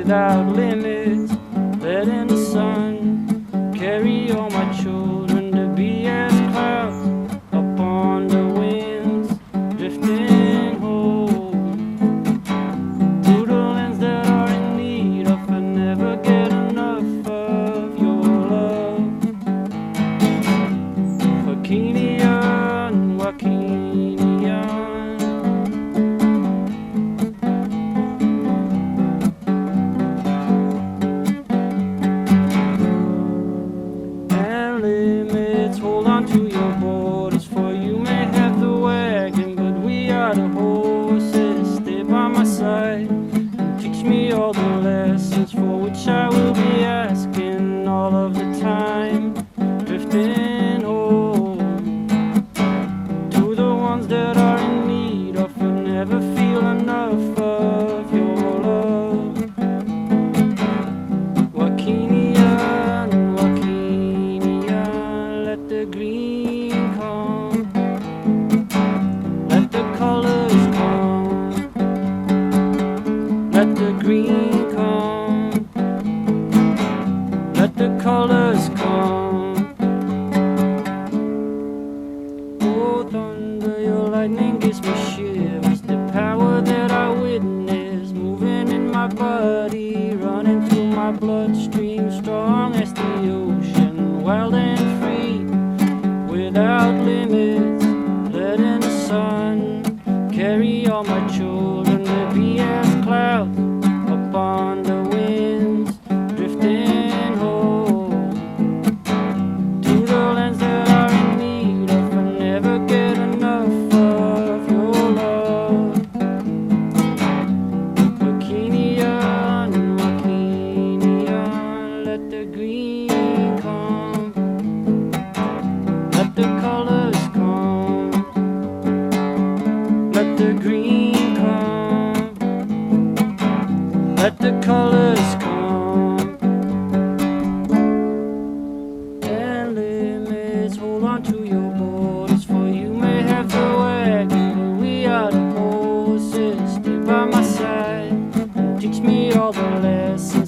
without limits. Letting the sun carry all my children to be as clouds upon the winds, drifting home to the lands that are in need of and never get enough of your love. Wakinyan, Wakinyan. Hold on to your borders, for you may have the wagon, but we are the horses. Stay by my side and teach me all the lessons for which I will be asking all of the time. Drifting home to the ones that are in need of and never feel enough of your love. Wakinyan, Wakinyan, let the green come, let the colors come, let the green come, let the colors come. Oh thunder, your lightning gives me shivers, the power that I witness moving in my body, running through my bloodstream, strong as the ocean, wild and free, without limits. Letting the sun carry all my children to be as clouds upon the winds, drifting home to the lands that are in need of and never get enough of your love. Wakinyan, Wakinyan, let the green come, let the colors come, let the green come, let the colors come. And limits, hold on to your borders, for you may have the wagon, but we are the horses. Stay by my side and teach me all the lessons